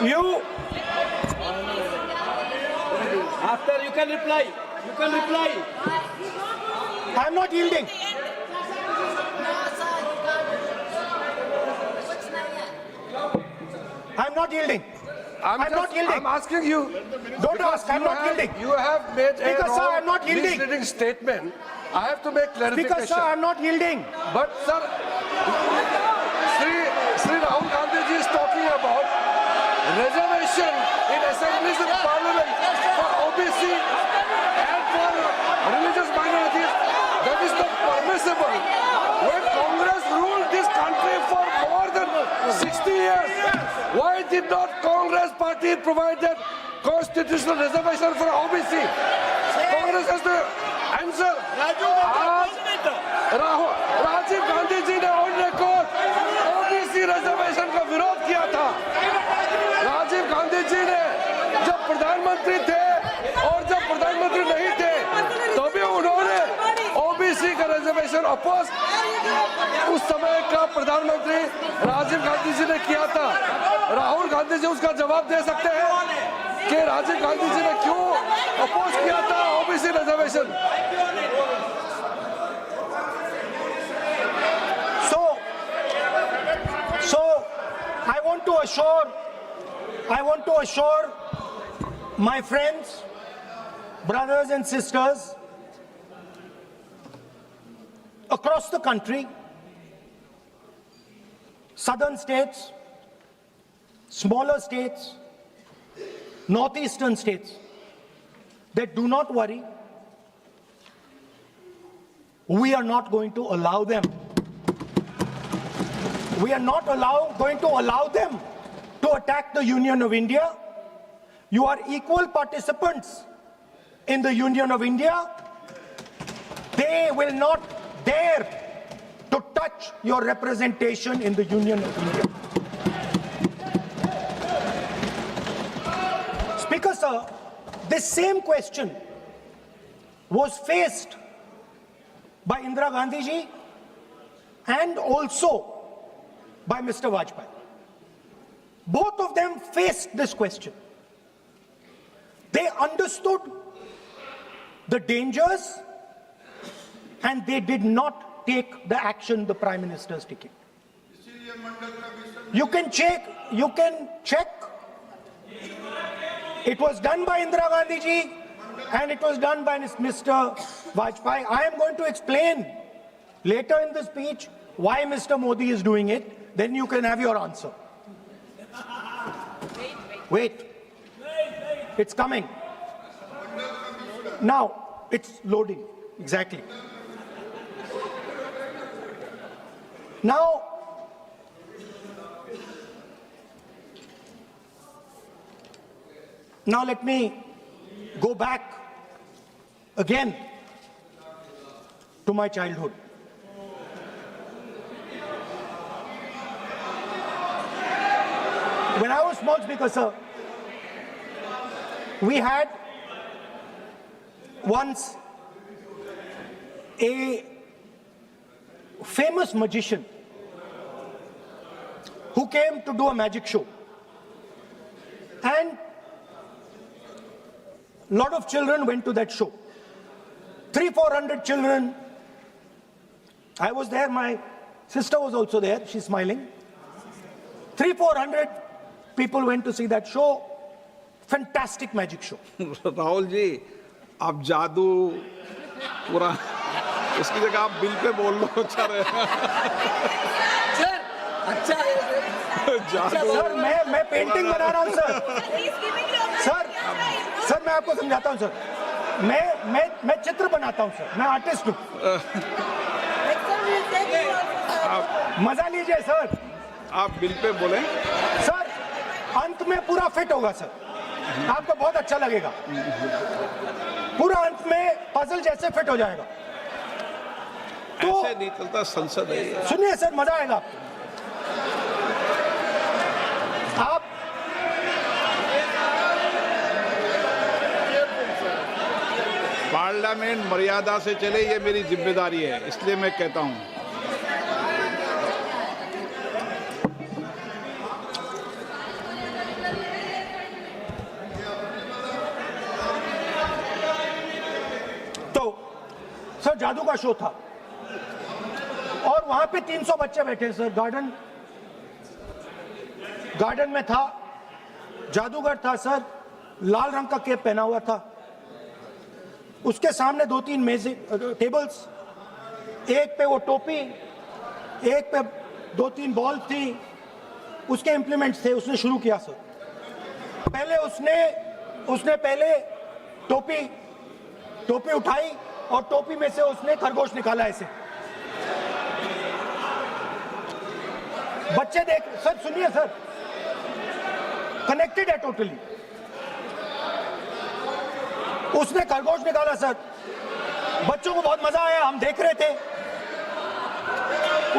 You, After you can reply. You can reply. I'm not yielding. I'm not yielding. I'm not yielding. I'm asking you. Don't ask, I'm not yielding. You have made Speaker, a sir, I'm not yielding. misleading statement. I have to make clarification. Speaker, sir, I'm not yielding. But sir, Sri Rahul Gandhi ji is talking about reservation in assemblies and parliament for OBC and for religious minorities. That is not permissible. When Congress ruled this country for more than 60 years, why did not Congress party provide that constitutional reservation for OBC? Congress has to answer. Rajiv Gandhi ji ने on record OBC reservation का विरोध किया था। राजीव गांधी जी ने जब प्रधानमंत्री थे और जब प्रधानमंत्री नहीं थे तभी उन्होंने ओबीसी का रिजर्वेशन अपोज उस समय का प्रधानमंत्री राजीव गांधी जी ने किया था। राहुल गांधी जी उसका जवाब दे सकते हैं कि राजीव गांधी जी ने क्यों अपोज किया था OBC reservation. So I want to assure my friends, brothers and sisters across the country, southern states, smaller states, northeastern states, that do not worry, we are not going to allow them. We are not going to allow them to attack the Union of India. You are equal participants in the Union of India. They will not dare to touch your representation in the Union of India. Speaker, sir, this same question was faced by Indira Gandhi ji and also by Mr. Vajpayee. Both of them faced this question. They understood the dangers and they did not take the action the Prime Minister is taking. You can check. It was done by Indira Gandhi ji and it was done by Mr. Vajpayee. I am going to explain later in the speech why Mr. Modi is doing it. Then you can have your answer. Wait. It's coming. Now, it's loading. Exactly. Now, let me go back again to my childhood. When I was small, Speaker, sir, we had once a famous magician who came to do a magic show. And a lot of children went to that show. 300-400 children. I was there, my sister was also there, she's smiling. 300-400 people went to see that show. Fantastic magic show. Rahul ji, आप जादू पूरा उसकी जगह आप bill pay बोल लो, अच्छा रहेगा। Sir, अच्छा है। जादू। सर, मैं पेंटिंग बना रहा हूँ सर। सर, मैं आपको समझाता हूँ सर। मैं चित्र बनाता हूँ सर। मैं आर्टिस्ट हूँ। मजा लीजिए सर। आप बिल पे बोले। सर, अंत में पूरा फिट होगा सर। आपको बहुत अच्छा लगेगा। पूरा अंत में पजल जैसे फिट हो जाएगा। तो ऐसे नहीं चलता, संसद है। सुनिए सर, मजा आएगा आपको। पार्लियामेंट मर्यादा से चले, ये मेरी जिम्मेदारी है, इसलिए मैं कहता हूं। जादू का शो था और वहां पे 300 बच्चे बैठे सर। गार्डन में था, जादूगर था सर, लाल रंग का कैप पहना हुआ था, उसके सामने 2-3 मेजें टेबल्स, एक पे वो टोपी, एक पे 2-3 बॉल थी, उसके इंप्लीमेंट्स थे। उसने शुरू किया सर। पहले उसने पहले टोपी उठाई और टोपी में से उसने खरगोश निकाला ऐसे। बच्चे देख सर, सुनिए सर, कनेक्टेड है टोटली। उसने खरगोश निकाला सर, बच्चों को बहुत मजा आया, हम देख रहे थे।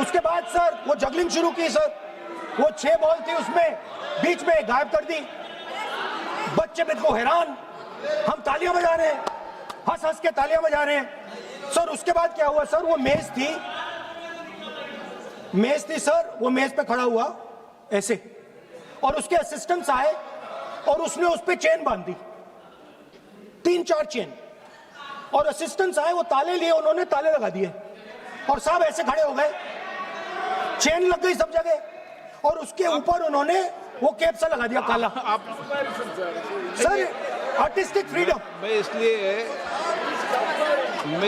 उसके बाद सर वो जगलिंग शुरू की सर, वो 6 बॉल थी उसमें बीच में गायब कर दी। बच्चे बिल्कुल हैरान, हम तालियां बजा रहे हैं, हंस हंस के तालियां बजा रहे हैं सर। उसके बाद क्या हुआ सर, वो मेज थी सर, वो मेज पे खड़ा हुआ ऐसे और उसके असिस्टेंट्स आए और उसने उस पे चेन बांध दी, 3-4 चेन, और असिस्टेंट्स आए, वो ताले लिए, उन्होंने ताले लगा दिए और सब ऐसे खड़े हो गए, चेन लग गई सब जगह और उसके ऊपर उन्होंने वो कैप सा लगा दिया काला। Sir artistic freedom. मैं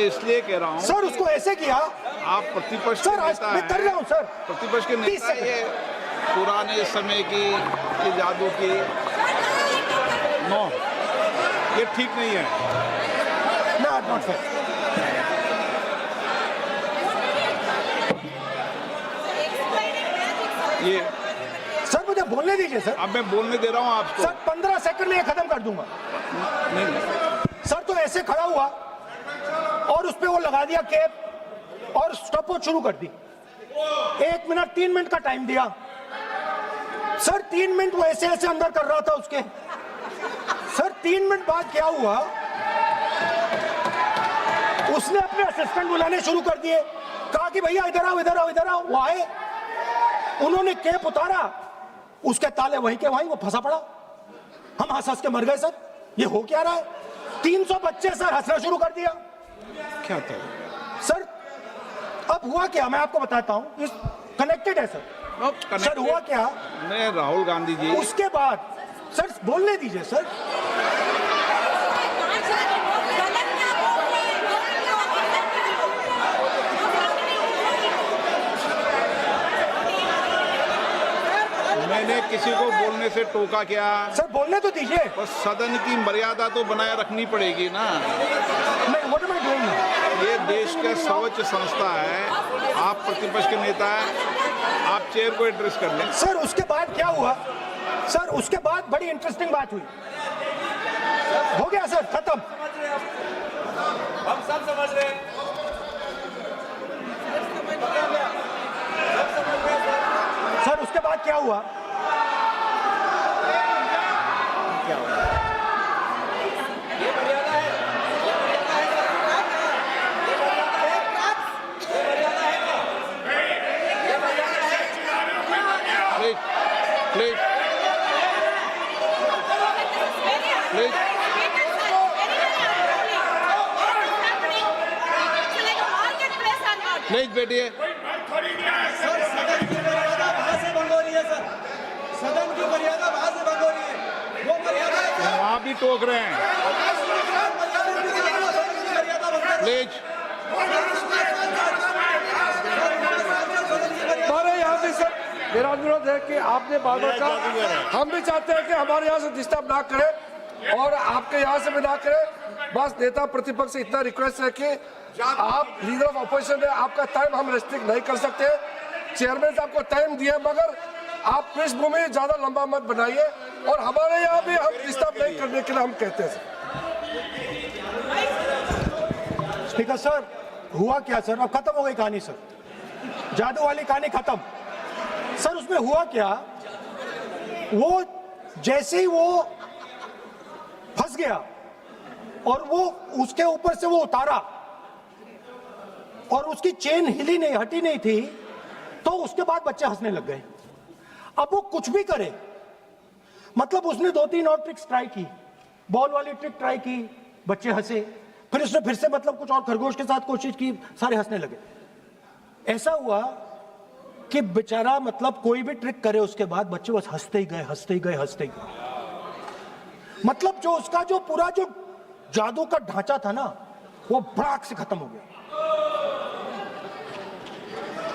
इसलिए कह रहा हूँ सर उसको ऐसे किया। आप प्रतिपक्ष सर के आज नेता मैं कर रहा हूँ सर। प्रतिपक्ष के 30 नेता सेकंड। ये पुराने समय की ये जादू की नो, ये ठीक नहीं है। Not fair. ये सर मुझे बोलने दीजिए सर। अब मैं बोलने दे रहा हूँ आपको। सर 15 सेकंड में ये खत्म कर दूंगा। सर तो ऐसे खड़ा हुआ और उस पे वो लगा दिया कैप और स्टॉपवॉच शुरू कर दी। 1 मिनट 3 मिनट का टाइम दिया सर। 3 मिनट वो ऐसे ऐसे अंदर कर रहा था उसके। सर 3 मिनट बाद क्या हुआ, उसने अपने असिस्टेंट बुलाने शुरू कर दिए, कहा कि भैया इधर आओ इधर आओ इधर आओ। वो आए, उन्होंने कैप उतारा, उसके ताले वहीं के वहीं, वो फंसा पड़ा। हम हंस हंस के मर गए सर, ये हो क्या रहा है। 300 बच्चे सर हंसना शुरू कर दिया। क्या था सर अब हुआ क्या, मैं आपको बताता हूं, इस कनेक्टेड है सर। सर हुआ क्या, मैं राहुल गांधी जी, उसके बाद सर बोलने दीजिए सर। मैंने किसी को बोलने से टोका क्या? सर बोलने तो दीजिए। बस सदन की मर्यादा तो बनाए रखनी पड़ेगी ना। नहीं, व्हाट एम आई डूइंग? ये देश का सर्वोच्च संस्था है, आप प्रतिपक्ष के नेता हैं, आप चेयर को एड्रेस कर लें। सर उसके बाद क्या हुआ सर, उसके बाद बड़ी इंटरेस्टिंग बात हुई। हो गया सर, खत्म। हम सब समझ रहे हैं। सर उसके बाद क्या हुआ, प्लीज प्लीज प्लीज बैठिए। सदन की मर्यादा वहां से भंग हो रही है, वो मर्यादा वहाँ भी टोक रहे हैं। प्लीज हमारे यहाँ भी सर मेरा अनुरोध है कि आपने बार बार कहा, हम भी चाहते हैं कि हमारे यहाँ से डिस्टर्ब ना करें और आपके यहाँ से भी ना करें। बस नेता प्रतिपक्ष से इतना रिक्वेस्ट है कि आप लीडर ऑफ अपोजिशन है, आपका टाइम हम रेस्ट्रिक्ट नहीं कर सकते। चेयरमैन साहब को टाइम दिया, मगर आप पृष्ठभूमि ज्यादा लंबा मत बनाइए और हमारे यहाँ भी हम डिस्टर्ब नहीं करने के लिए हम कहते हैं। स्पीकर सर हुआ क्या सर, अब खत्म हो गई कहानी सर, जादू वाली कहानी खत्म। सर उसमें हुआ क्या, वो जैसे ही वो फंस गया और वो उसके ऊपर से वो उतारा और उसकी चेन हिली नहीं, हटी नहीं थी, तो उसके बाद बच्चे हंसने लग गए। अब वो कुछ भी करे, मतलब उसने 2-3 और ट्रिक्स ट्राई की, बॉल वाली ट्रिक ट्राई की, बच्चे हंसे, फिर उसने फिर से मतलब कुछ और खरगोश के साथ कोशिश की, सारे हंसने लगे। ऐसा हुआ कि बेचारा मतलब कोई भी ट्रिक करे उसके बाद बच्चे बस हंसते ही गए, हंसते ही गए, हंसते ही गए। मतलब जो उसका जो पूरा जो जादू का ढांचा था ना, वो भड़ाक से खत्म हो गया।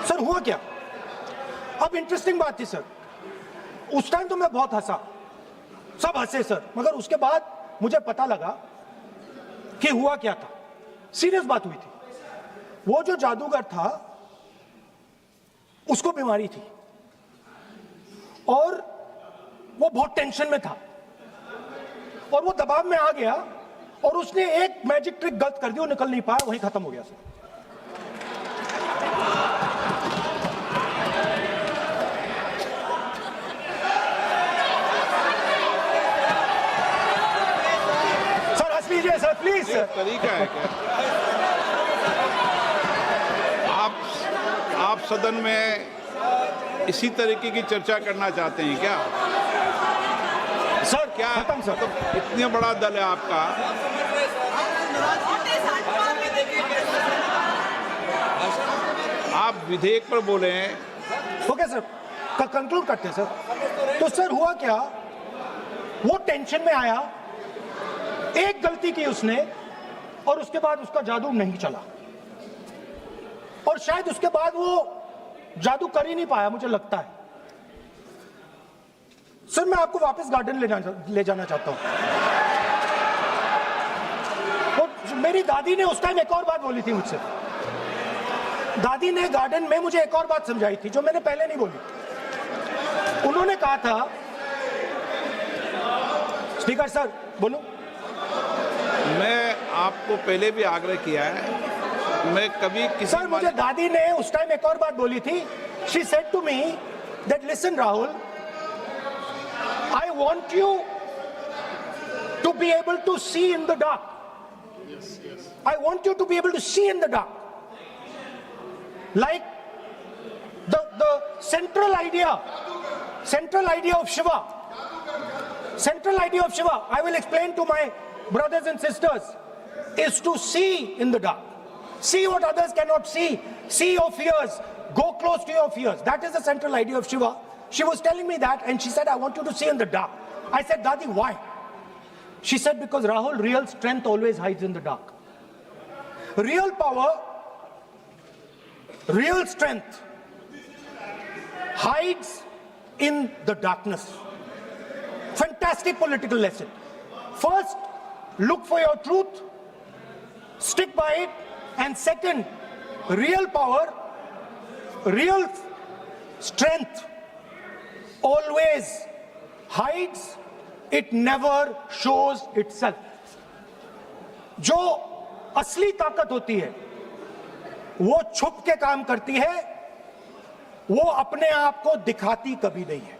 सर हुआ क्या? अब इंटरेस्टिंग बात थी सर, उस टाइम तो मैं बहुत हंसा, सब हंसे सर, मगर उसके बाद मुझे पता लगा कि हुआ क्या था। सीरियस बात हुई थी। वो जो जादूगर था उसको बीमारी थी और वो बहुत टेंशन में था और वो दबाव में आ गया और उसने एक मैजिक ट्रिक गलत कर दी, वो निकल नहीं पाया, वहीं खत्म हो गया सर। सर हंस लीजिए सर, प्लीज ये सर। तरीका है क्या? आप सदन में इसी तरीके की चर्चा करना चाहते हैं क्या? सर क्या खत्म सर। मतलब इतने बड़ा दल है आपका, आप विधेयक पर बोले हैं। ओके सर, कंक्लूड करते हैं सर। तो सर हुआ क्या, वो टेंशन में आया, एक गलती की उसने और उसके बाद उसका जादू नहीं चला और शायद उसके बाद वो जादू कर ही नहीं पाया, मुझे लगता है। सर मैं आपको वापस गार्डन ले जाना चाहता हूं। और मेरी दादी ने उस टाइम एक और बात बोली थी मुझसे। दादी ने गार्डन में मुझे एक और बात समझाई थी जो मैंने पहले नहीं बोली। उन्होंने कहा था, स्पीकर सर बोलूं? मैं आपको पहले भी आग्रह किया है, मैं कभी किसी सर मुझे दादी ने उस टाइम एक और बात बोली थी। She said to me that listen Rahul, I want you to be able to see in the dark. I want you to be able to see in the dark, like the central idea of Shiva. Central idea of Shiva, I will explain to my brothers and sisters, is to see in the dark. See what others cannot see. See your fears. Go close to your fears. That is the central idea of Shiva. She was telling me that and she said, I want you to see in the dark. I said, Dadi, why? She said, because Rahul, real strength always hides in the dark. Real power, real strength hides in the darkness. Fantastic political lesson. First, look for your truth, stick by it, and second, real power, real strength always hides, it never shows itself. जो असली ताकत होती है वो छुप के काम करती है, वो अपने आप को दिखाती कभी नहीं है।